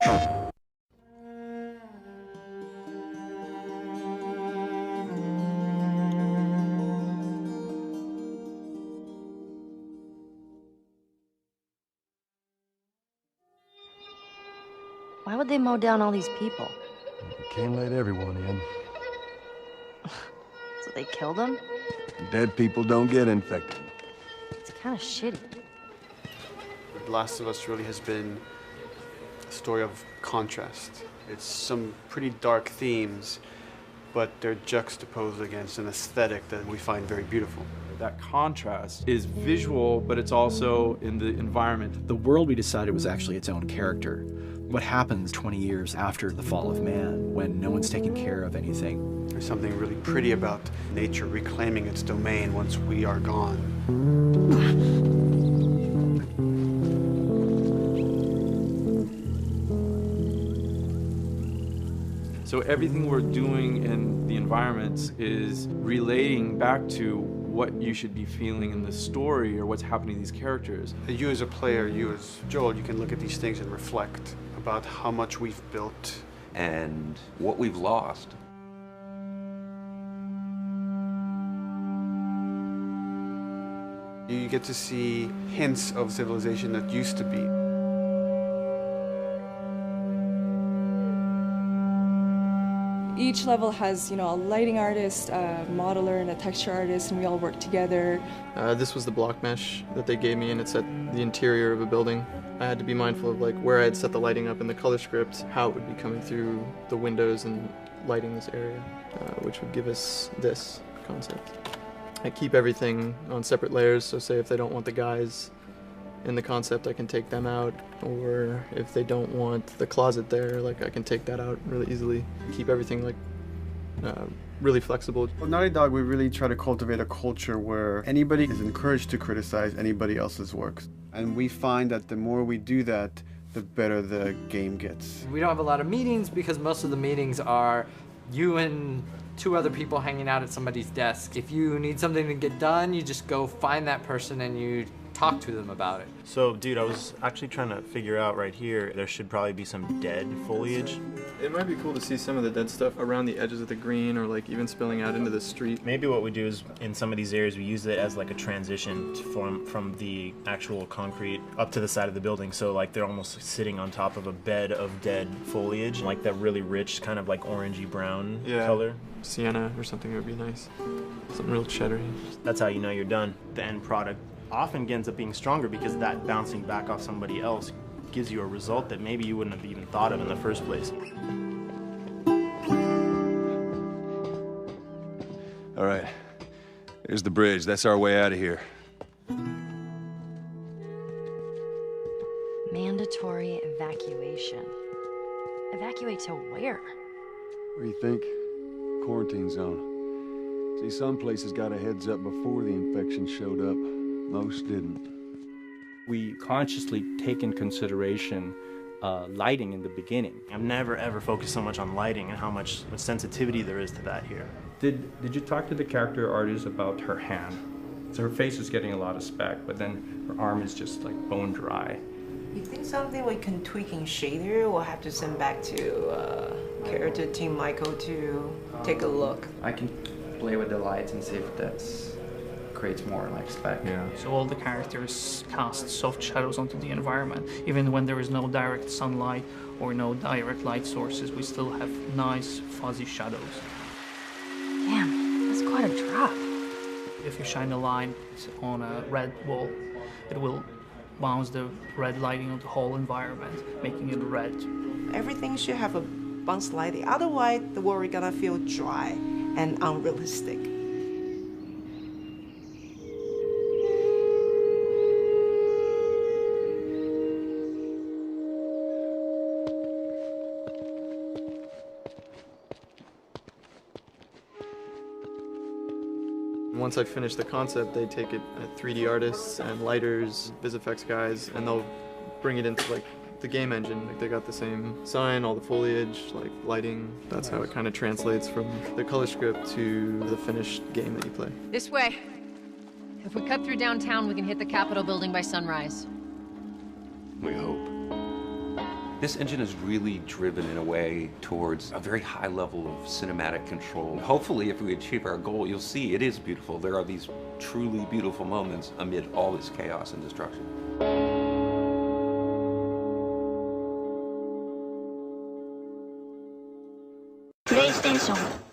Why would they mow down all these people? You can't let everyone in. So they killed them? Dead people don't get infected. It's kind of shitty. The Last of Us really has been a story of contrast. It's some pretty dark themes, but they're juxtaposed against an aesthetic that we find very beautiful. That contrast is visual, but it's also in the environment. The world we decided was actually its own character. What happens 20 years after the fall of man when no one's taking care of anything? There's something really pretty about nature reclaiming its domain once we are gone. So everything we're doing in the environments is relating back to what you should be feeling in the story or what's happening to these characters. You as a player, you as Joel, you can look at these things and reflect about how much we've built and what we've lost. You get to see hints of civilization that used to be. Each level has, a lighting artist, a modeler, and a texture artist, and we all work together. This was the block mesh that they gave me, and it set the interior of a building. I had to be mindful of where I had set the lighting up in the color script, how it would be coming through the windows and lighting this area, which would give us this concept. I keep everything on separate layers, so say if they don't want the guys in the concept, I can take them out, or if they don't want the closet there, I can take that out really easily. Keep everything really flexible. Well, Naughty Dog, we really try to cultivate a culture where anybody is encouraged to criticize anybody else's works. And we find that the more we do that, the better the game gets. We don't have a lot of meetings because most of the meetings are you and two other people hanging out at somebody's desk. If you need something to get done, you just go find that person and you talk to them about it. So, dude, I was actually trying to figure out right here, there should probably be some dead foliage. It might be cool to see some of the dead stuff around the edges of the green or even spilling out into the street. Maybe what we do is, in some of these areas, we use it as a transition from the actual concrete up to the side of the building. So they're almost sitting on top of a bed of dead foliage, that really rich kind of orangey brown color. Sienna or something would be nice. Something real cheddary. That's how you know you're done. The end product often ends up being stronger because that bouncing back off somebody else gives you a result that maybe you wouldn't have even thought of in the first place. All right, here's the bridge. That's our way out of here. Mandatory evacuation. Evacuate to where? What do you think? Quarantine zone. See, some places got a heads up before the infection showed up. Most didn't. We consciously take in consideration lighting in the beginning. I've never ever focused so much on lighting and how much sensitivity there is to that here. Did you talk to the character artist about her hand? So her face is getting a lot of speck, but then her arm is just bone dry. You think something we can tweak in shader? We'll have to send back to character team Michael to take a look. I can play with the lights and see if that creates more speck. Yeah. So all the characters cast soft shadows onto the environment. Even when there is no direct sunlight or no direct light sources, we still have nice fuzzy shadows. Damn, that's quite a drop. If you shine a light on a red wall, it will bounce the red lighting of the whole environment, making it red. Everything should have a bounce lighting, otherwise the world is gonna feel dry and unrealistic. Once I finish the concept, they take it at 3D artists and lighters, VisFX guys, and they'll bring it into the game engine. They got the same sign, all the foliage, lighting. That's how it kind of translates from the color script to the finished game that you play. This way. If we cut through downtown, we can hit the Capitol building by sunrise. We hope. This engine is really driven in a way towards a very high level of cinematic control. Hopefully, if we achieve our goal, you'll see it is beautiful. There are these truly beautiful moments amid all this chaos and destruction. PlayStation